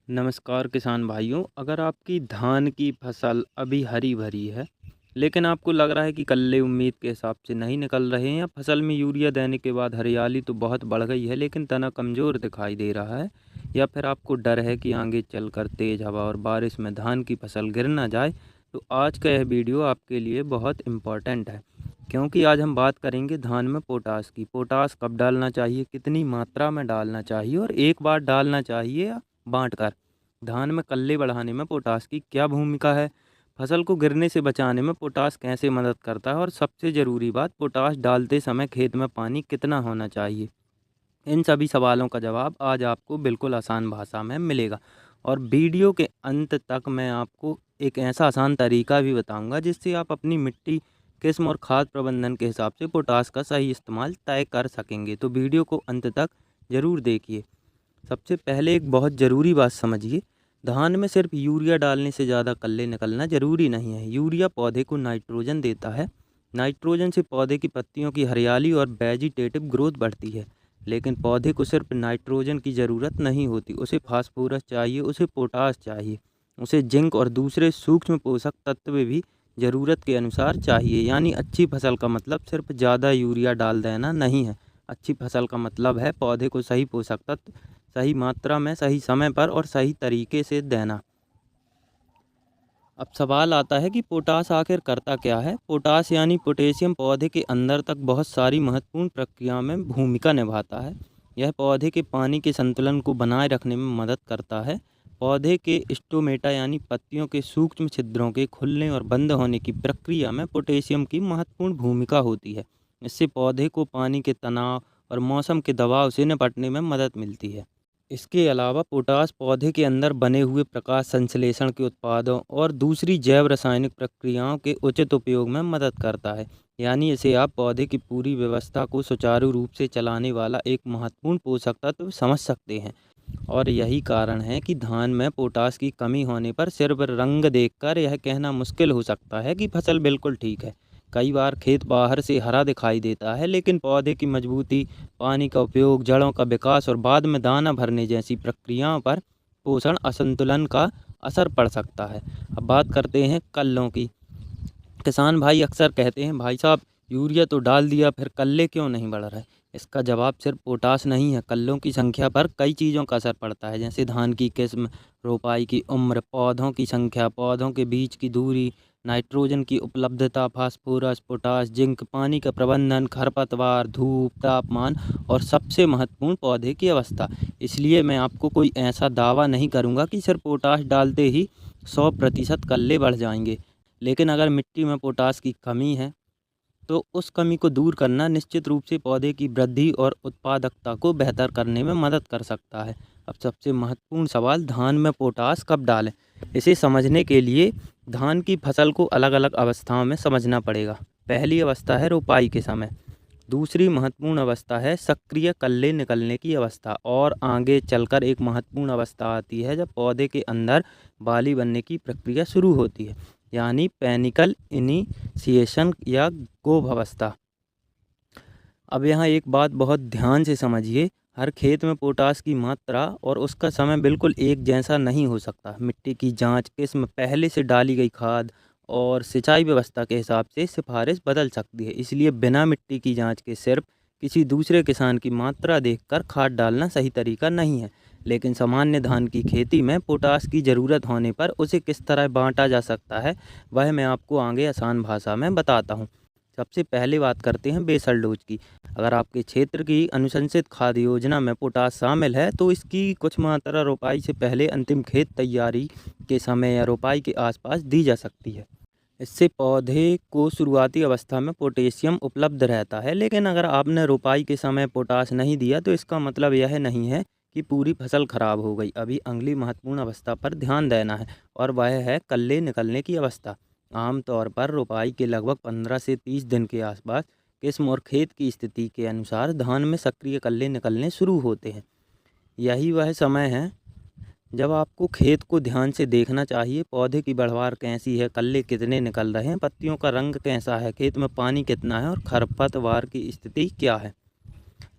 नमस्कार किसान भाइयों। अगर आपकी धान की फसल अभी हरी भरी है लेकिन आपको लग रहा है कि कल्ले उम्मीद के हिसाब से नहीं निकल रहे हैं, या फसल में यूरिया देने के बाद हरियाली तो बहुत बढ़ गई है लेकिन तना कमज़ोर दिखाई दे रहा है, या फिर आपको डर है कि आगे चलकर तेज़ हवा और बारिश में धान की फसल गिर ना जाए, तो आज का यह वीडियो आपके लिए बहुत इम्पोर्टेंट है। क्योंकि आज हम बात करेंगे धान में पोटास की। पोटास कब डालना चाहिए, कितनी मात्रा में डालना चाहिए और एक बार डालना चाहिए या बाँटकर। धान में कल्ले बढ़ाने में पोटास की क्या भूमिका है, फसल को गिरने से बचाने में पोटास कैसे मदद करता है, और सबसे ज़रूरी बात, पोटास डालते समय खेत में पानी कितना होना चाहिए। इन सभी सवालों का जवाब आज आपको बिल्कुल आसान भाषा में मिलेगा। और वीडियो के अंत तक मैं आपको एक ऐसा आसान तरीका भी बताऊंगा जिससे आप अपनी मिट्टी, किस्म और खाद प्रबंधन के हिसाब से पोटास का सही इस्तेमाल तय कर सकेंगे। तो वीडियो को अंत तक ज़रूर देखिए। सबसे पहले एक बहुत ज़रूरी बात समझिए, धान में सिर्फ यूरिया डालने से ज़्यादा कल्ले निकलना ज़रूरी नहीं है। यूरिया पौधे को नाइट्रोजन देता है। नाइट्रोजन से पौधे की पत्तियों की हरियाली और वेजिटेटिव ग्रोथ बढ़ती है। लेकिन पौधे को सिर्फ नाइट्रोजन की ज़रूरत नहीं होती, उसे फास्फोरस चाहिए, उसे पोटास चाहिए, उसे जिंक और दूसरे सूक्ष्म पोषक तत्व भी ज़रूरत के अनुसार चाहिए। यानी अच्छी फसल का मतलब सिर्फ ज़्यादा यूरिया डाल देना नहीं है। अच्छी फसल का मतलब है पौधे को सही पोषक तत्व सही मात्रा में, सही समय पर और सही तरीके से देना। अब सवाल आता है कि पोटास आखिर करता क्या है। पोटास यानी पोटेशियम पौधे के अंदर तक बहुत सारी महत्वपूर्ण प्रक्रियाओं में भूमिका निभाता है। यह पौधे के पानी के संतुलन को बनाए रखने में मदद करता है। पौधे के स्टोमेटा यानी पत्तियों के सूक्ष्म छिद्रों के खुलने और बंद होने की प्रक्रिया में पोटेशियम की महत्वपूर्ण भूमिका होती है। इससे पौधे को पानी के तनाव और मौसम के दबाव से निपटने में मदद मिलती है। इसके अलावा पोटास पौधे के अंदर बने हुए प्रकाश संश्लेषण के उत्पादों और दूसरी जैव रासायनिक प्रक्रियाओं के उचित उपयोग में मदद करता है। यानी इसे आप पौधे की पूरी व्यवस्था को सुचारू रूप से चलाने वाला एक महत्वपूर्ण पोषक तत्व समझ सकते हैं। और यही कारण है कि धान में पोटास की कमी होने पर सिर्फ रंग देखकर यह कहना मुश्किल हो सकता है कि फसल बिल्कुल ठीक है। कई बार खेत बाहर से हरा दिखाई देता है लेकिन पौधे की मजबूती, पानी का उपयोग, जड़ों का विकास और बाद में दाना भरने जैसी प्रक्रियाओं पर पोषण असंतुलन का असर पड़ सकता है। अब बात करते हैं कल्लों की। किसान भाई अक्सर कहते हैं, भाई साहब यूरिया तो डाल दिया, फिर कल्ले क्यों नहीं बढ़ रहे। इसका जवाब सिर्फ पोटास नहीं है, कल्लों की संख्या पर कई चीज़ों का असर पड़ता है, जैसे धान की किस्म, रोपाई की उम्र, पौधों की संख्या, पौधों के बीच की दूरी, नाइट्रोजन की उपलब्धता, फास्फोरस, पोटास, जिंक, पानी का प्रबंधन, खरपतवार, धूप, तापमान और सबसे महत्वपूर्ण पौधे की अवस्था। इसलिए मैं आपको कोई ऐसा दावा नहीं करूँगा कि सिर्फ पोटास डालते ही 100% कल्ले बढ़ जाएंगे। लेकिन अगर मिट्टी में पोटास की कमी है तो उस कमी को दूर करना निश्चित रूप से पौधे की वृद्धि और उत्पादकता को बेहतर करने में मदद कर सकता है। अब सबसे महत्वपूर्ण सवाल, धान में पोटास कब डालें। इसे समझने के लिए धान की फसल को अलग अलग अवस्थाओं में समझना पड़ेगा। पहली अवस्था है रोपाई के समय। दूसरी महत्वपूर्ण अवस्था है सक्रिय कल्ले निकलने की अवस्था, और आगे चलकर एक महत्वपूर्ण अवस्था आती है जब पौधे के अंदर बाली बनने की प्रक्रिया शुरू होती है, यानी पैनिकल इनिशिएशन या गोभ अवस्था। अब यहाँ एक बात बहुत ध्यान से समझिए, हर खेत में पोटास की मात्रा और उसका समय बिल्कुल एक जैसा नहीं हो सकता। मिट्टी की जांच, किस्म, पहले से डाली गई खाद और सिंचाई व्यवस्था के हिसाब से सिफारिश बदल सकती है। इसलिए बिना मिट्टी की जांच के सिर्फ किसी दूसरे किसान की मात्रा देखकर खाद डालना सही तरीका नहीं है। लेकिन सामान्य धान की खेती में पोटास की ज़रूरत होने पर उसे किस तरह बांटा जा सकता है, वह मैं आपको आगे आसान भाषा में बताता हूँ। सबसे पहले बात करते हैं बेसल डोज की। अगर आपके क्षेत्र की अनुशंसित खाद्य योजना में पोटास शामिल है तो इसकी कुछ मात्रा रोपाई से पहले, अंतिम खेत तैयारी के समय या रोपाई के आसपास दी जा सकती है। इससे पौधे को शुरुआती अवस्था में पोटेशियम उपलब्ध रहता है। लेकिन अगर आपने रोपाई के समय पोटास नहीं दिया तो इसका मतलब यह नहीं है कि पूरी फसल खराब हो गई। अभी अगली महत्वपूर्ण अवस्था पर ध्यान देना है, और वह है कल्ले निकलने की अवस्था। आमतौर पर रोपाई के लगभग 15 से 30 दिन के आसपास किस्म और खेत की स्थिति के अनुसार धान में सक्रिय कल्ले निकलने शुरू होते हैं। यही वह समय है जब आपको खेत को ध्यान से देखना चाहिए। पौधे की बढ़वार कैसी है, कल्ले कितने निकल रहे हैं, पत्तियों का रंग कैसा है, खेत में पानी कितना है और खरपतवार की स्थिति क्या है।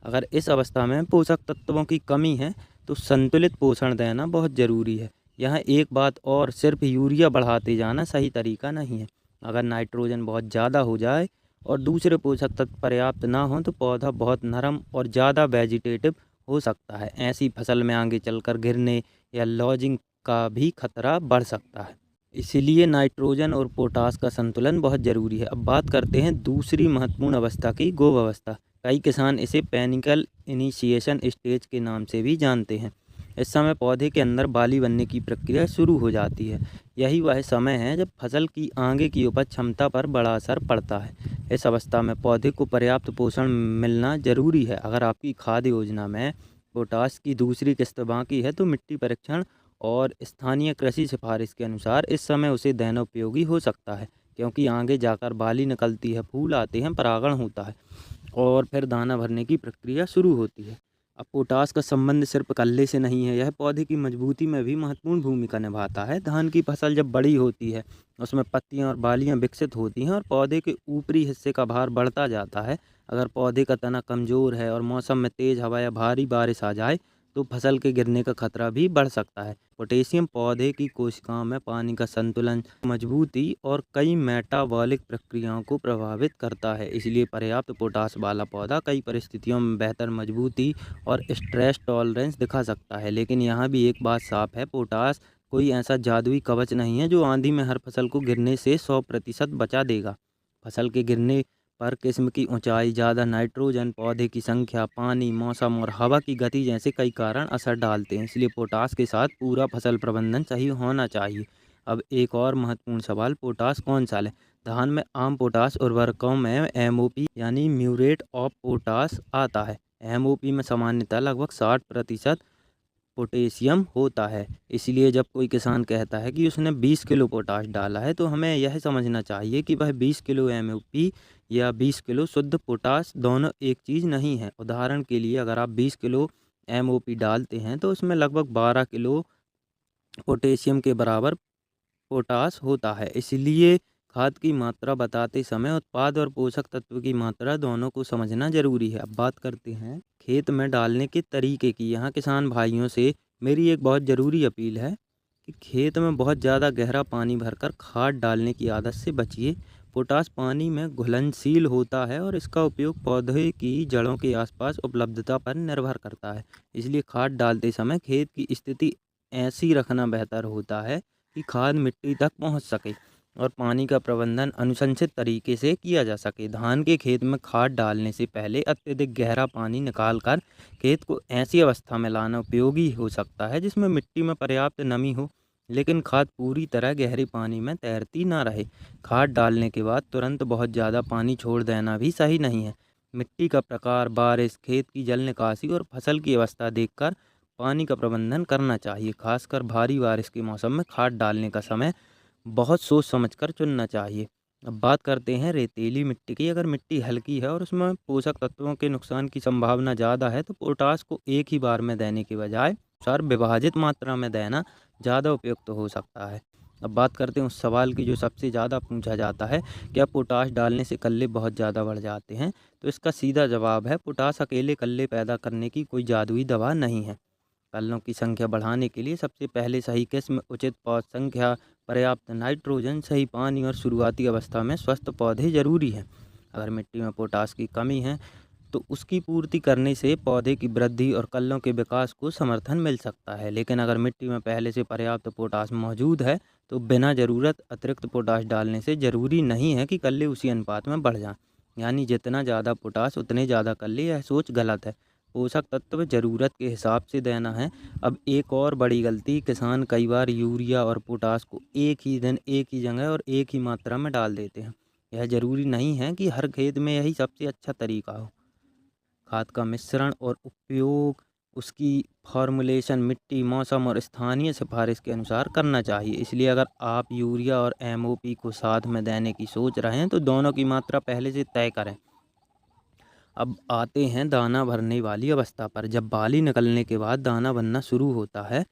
अगर इस अवस्था में पोषक तत्वों की कमी है तो संतुलित पोषण देना बहुत ज़रूरी है। यहाँ एक बात और, सिर्फ यूरिया बढ़ाते जाना सही तरीका नहीं है। अगर नाइट्रोजन बहुत ज़्यादा हो जाए और दूसरे पोषक तत्व पर्याप्त ना हो तो पौधा बहुत नरम और ज़्यादा वेजिटेटिव हो सकता है। ऐसी फसल में आगे चलकर गिरने या लॉजिंग का भी खतरा बढ़ सकता है। इसीलिए नाइट्रोजन और पोटास का संतुलन बहुत ज़रूरी है। अब बात करते हैं दूसरी महत्वपूर्ण अवस्था की, गोव अवस्था। कई किसान इसे पेनिकल इनिशिएशन स्टेज के नाम से भी जानते हैं। इस समय पौधे के अंदर बाली बनने की प्रक्रिया शुरू हो जाती है। यही वह समय है जब फसल की आगे की उपज क्षमता पर बड़ा असर पड़ता है। इस अवस्था में पौधे को पर्याप्त पोषण मिलना जरूरी है। अगर आपकी खाद्य योजना में पोटास की दूसरी किस्त बाकी है तो मिट्टी परीक्षण और स्थानीय कृषि सिफारिश के अनुसार इस समय उसे देना उपयोगी हो सकता है, क्योंकि आगे जाकर बाली निकलती है, फूल आते हैं, परागण होता है और फिर दाना भरने की प्रक्रिया शुरू होती है। अब पोटास का संबंध सिर्फ कल्ले से नहीं है, यह पौधे की मजबूती में भी महत्वपूर्ण भूमिका निभाता है। धान की फसल जब बड़ी होती है, उसमें पत्तियां और बालियां विकसित होती हैं और पौधे के ऊपरी हिस्से का भार बढ़ता जाता है। अगर पौधे का तना कमज़ोर है और मौसम में तेज़ हवा या भारी बारिश आ जाए तो फसल के गिरने का खतरा भी बढ़ सकता है। पोटेशियम पौधे की कोशिकाओं में पानी का संतुलन, मजबूती और कई मेटाबॉलिक प्रक्रियाओं को प्रभावित करता है। इसलिए पर्याप्त पोटास वाला पौधा कई परिस्थितियों में बेहतर मजबूती और स्ट्रेस टॉलरेंस दिखा सकता है। लेकिन यहाँ भी एक बात साफ है, पोटास कोई ऐसा जादुई कवच नहीं है जो आंधी में हर फसल को गिरने से 100% बचा देगा। फसल के गिरने पर किस्म की ऊंचाई, ज़्यादा नाइट्रोजन, पौधे की संख्या, पानी, मौसम और हवा की गति जैसे कई कारण असर डालते हैं। इसलिए पोटास के साथ पूरा फसल प्रबंधन सही होना चाहिए। अब एक और महत्वपूर्ण सवाल, पोटास कौन सा लें? धान में आम पोटास उर्वरकों में एमओपी यानी म्यूरेट ऑफ पोटास आता है। एमओपी में सामान्यतः लगभग 60% पोटेशियम होता है। इसलिए जब कोई किसान कहता है कि उसने 20 किलो पोटाश डाला है तो हमें यह समझना चाहिए कि वह 20 किलो एमओपी या 20 किलो शुद्ध पोटाश दोनों एक चीज़ नहीं है। उदाहरण के लिए अगर आप 20 किलो एमओपी डालते हैं तो उसमें लगभग 12 किलो पोटेशियम के बराबर पोटाश होता है। इसलिए खाद की मात्रा बताते समय उत्पाद और पोषक तत्व की मात्रा दोनों को समझना जरूरी है। अब बात करते हैं खेत में डालने के तरीके की। यहाँ किसान भाइयों से मेरी एक बहुत ज़रूरी अपील है कि खेत में बहुत ज़्यादा गहरा पानी भरकर खाद डालने की आदत से बचिए। पोटाश पानी में घुलनशील होता है और इसका उपयोग पौधे की जड़ों के आसपास उपलब्धता पर निर्भर करता है। इसलिए खाद डालते समय खेत की स्थिति ऐसी रखना बेहतर होता है कि खाद मिट्टी तक पहुंच सके और पानी का प्रबंधन अनुशंसित तरीके से किया जा सके। धान के खेत में खाद डालने से पहले अत्यधिक गहरा पानी निकालकर खेत को ऐसी अवस्था में लाना उपयोगी हो सकता है जिसमें मिट्टी में पर्याप्त नमी हो, लेकिन खाद पूरी तरह गहरे पानी में तैरती ना रहे। खाद डालने के बाद तुरंत बहुत ज़्यादा पानी छोड़ देना भी सही नहीं है। मिट्टी का प्रकार, बारिश, खेत की जल निकासी और फसल की अवस्था देखकर पानी का प्रबंधन करना चाहिए। खासकर भारी बारिश के मौसम में खाद डालने का समय बहुत सोच समझकर चुनना चाहिए। अब बात करते हैं रेतीली मिट्टी की। अगर मिट्टी हल्की है और उसमें पोषक तत्वों के नुकसान की संभावना ज़्यादा है तो पोटाश को एक ही बार में देने के बजाय सर विभाजित मात्रा में देना ज़्यादा उपयुक्त हो सकता है। अब बात करते हैं उस सवाल की जो सबसे ज़्यादा पूछा जाता है, क्या पोटाश डालने से कल्ले बहुत ज़्यादा बढ़ जाते हैं? तो इसका सीधा जवाब है, पोटाश अकेले कल्ले पैदा करने की कोई जादुई दवा नहीं है। कल्लों की संख्या बढ़ाने के लिए सबसे पहले सही किस्म, उचित पौध संख्या, पर्याप्त नाइट्रोजन, सही पानी और शुरुआती अवस्था में स्वस्थ पौधे जरूरी हैं। अगर मिट्टी में पोटाश की कमी है तो उसकी पूर्ति करने से पौधे की वृद्धि और कल्लों के विकास को समर्थन मिल सकता है। लेकिन अगर मिट्टी में पहले से पर्याप्त पोटाश मौजूद है तो बिना ज़रूरत अतिरिक्त पोटाश डालने से ज़रूरी नहीं है कि कल्ले उसी अनुपात में बढ़ जाएं। यानी जितना ज़्यादा पोटाश उतने ज़्यादा कल्ले, यह सोच गलत है। पोषक तत्व ज़रूरत के हिसाब से देना है। अब एक और बड़ी गलती, किसान कई बार यूरिया और पोटाश को एक ही दिन, एक ही जगह और एक ही मात्रा में डाल देते हैं। यह ज़रूरी नहीं है कि हर खेत में यही सबसे अच्छा तरीका हो। खाद का मिश्रण और उपयोग, उसकी फॉर्मुलेशन मिट्टी, मौसम और स्थानीय सिफारिश के अनुसार करना चाहिए। इसलिए अगर आप यूरिया और एमओपी को साथ में देने की सोच रहे हैं तो दोनों की मात्रा पहले से तय करें। अब आते हैं दाना भरने वाली अवस्था पर। जब बाली निकलने के बाद दाना बनना शुरू होता है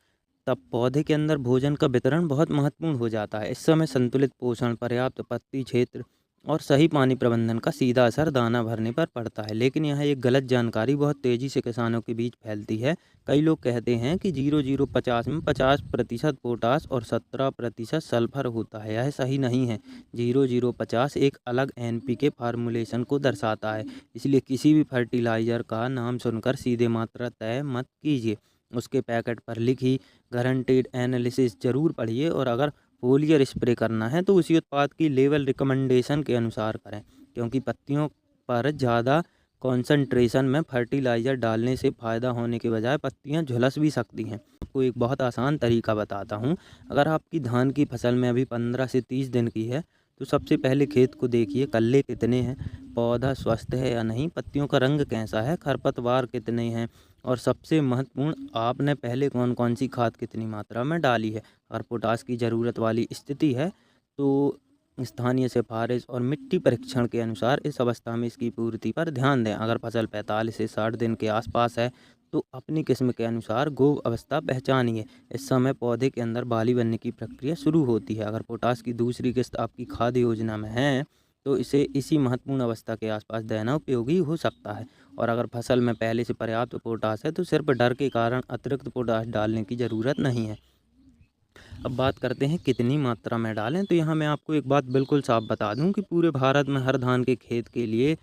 तब पौधे के अंदर भोजन का वितरण बहुत महत्वपूर्ण हो जाता है। इस समय संतुलित पोषण, पर्याप्त पत्ती क्षेत्र और सही पानी प्रबंधन का सीधा असर दाना भरने पर पड़ता है। लेकिन यह एक गलत जानकारी बहुत तेज़ी से किसानों के बीच फैलती है। कई लोग कहते हैं कि 0050 में 50% पोटास और 17% सल्फर होता है। यह सही नहीं है। 0050 एक अलग NPK फार्मूलेशन को दर्शाता है। इसलिए किसी भी फर्टिलाइज़र का नाम सुनकर सीधे मात्रा तय मत कीजिए। उसके पैकेट पर लिखी गारंटीड एनालिसिस ज़रूर पढ़िए, और अगर फोलियर स्प्रे करना है तो उसी उत्पाद की लेवल रिकमेंडेशन के अनुसार करें, क्योंकि पत्तियों पर ज़्यादा कॉन्सेंट्रेशन में फर्टिलाइज़र डालने से फ़ायदा होने के बजाय पत्तियां झुलस भी सकती हैं। आपको एक बहुत आसान तरीका बताता हूं। अगर आपकी धान की फसल में अभी 15 से 30 दिन की है तो सबसे पहले खेत को देखिए, कल्ले कितने हैं, पौधा स्वस्थ है या नहीं, पत्तियों का रंग कैसा है, खरपतवार कितने हैं, और सबसे महत्वपूर्ण, आपने पहले कौन कौन सी खाद कितनी मात्रा में डाली है। अगर पोटास की ज़रूरत वाली स्थिति है तो स्थानीय सिफारिश और मिट्टी परीक्षण के अनुसार इस अवस्था में इसकी पूर्ति पर ध्यान दें। अगर फसल 45 से 60 दिन के आसपास है तो अपनी किस्म के अनुसार गोव अवस्था पहचानिए। इस समय पौधे के अंदर बाली बनने की प्रक्रिया शुरू होती है। अगर पोटास की दूसरी किस्त आपकी खाद्य योजना में है तो इसे इसी महत्वपूर्ण अवस्था के आसपास देना उपयोगी हो सकता है। और अगर फसल में पहले से पर्याप्त पोटास है तो सिर्फ डर के कारण अतिरिक्त पोटास डालने की ज़रूरत नहीं है। अब बात करते हैं कितनी मात्रा में डालें। तो यहाँ मैं आपको एक बात बिल्कुल साफ बता दूं कि पूरे भारत में हर धान के खेत के लिए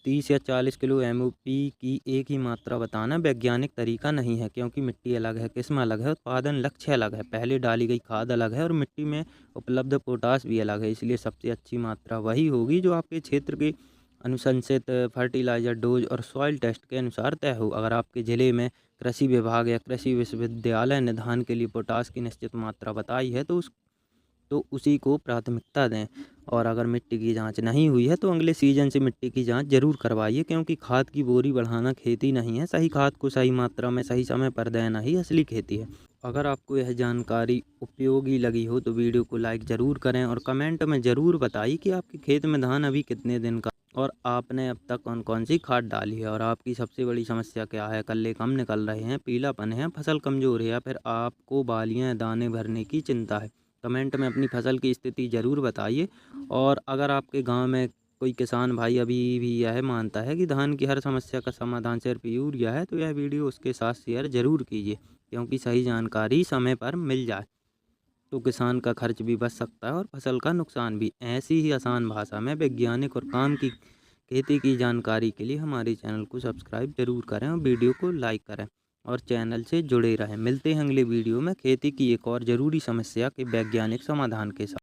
30 या 40 किलो MOP की एक ही मात्रा बताना वैज्ञानिक तरीका नहीं है, क्योंकि मिट्टी अलग है, किस्म अलग है, उत्पादन लक्ष्य अलग है, पहले डाली गई खाद अलग है और मिट्टी में उपलब्ध पोटास भी अलग है। इसलिए सबसे अच्छी मात्रा वही होगी जो आपके क्षेत्र के अनुशंसित फर्टिलाइज़र डोज और सॉइल टेस्ट के अनुसार तय हो। अगर आपके ज़िले में कृषि विभाग या कृषि विश्वविद्यालय ने धान के लिए पोटास की निश्चित मात्रा बताई है तो उसी को प्राथमिकता दें। और अगर मिट्टी की जांच नहीं हुई है तो अगले सीजन से मिट्टी की जांच जरूर करवाइए, क्योंकि खाद की बोरी बढ़ाना खेती नहीं है। सही खाद को सही मात्रा में सही समय पर देना ही असली खेती है। अगर आपको यह जानकारी उपयोगी लगी हो तो वीडियो को लाइक ज़रूर करें और कमेंट में ज़रूर बताइए कि आपके खेत में धान अभी कितने दिन का और आपने अब तक कौन कौन सी खाद डाली है, और आपकी सबसे बड़ी समस्या क्या है। कल्ले कम निकल रहे हैं, पीलापन है, फसल कमज़ोर है, या फिर आपको बालियाँ दाने भरने की चिंता है। कमेंट में अपनी फसल की स्थिति ज़रूर बताइए। और अगर आपके गांव में कोई किसान भाई अभी भी यह मानता है कि धान की हर समस्या का समाधान सिर्फ यूरिया है तो यह वीडियो उसके साथ शेयर ज़रूर कीजिए, क्योंकि सही जानकारी समय पर मिल जाए तो किसान का खर्च भी बच सकता है और फसल का नुकसान भी। ऐसी ही आसान भाषा में वैज्ञानिक और काम की खेती की जानकारी के लिए हमारे चैनल को सब्सक्राइब जरूर करें और वीडियो को लाइक करें और चैनल से जुड़े रहें। मिलते हैं अगले वीडियो में खेती की एक और ज़रूरी समस्या के वैज्ञानिक समाधान के साथ।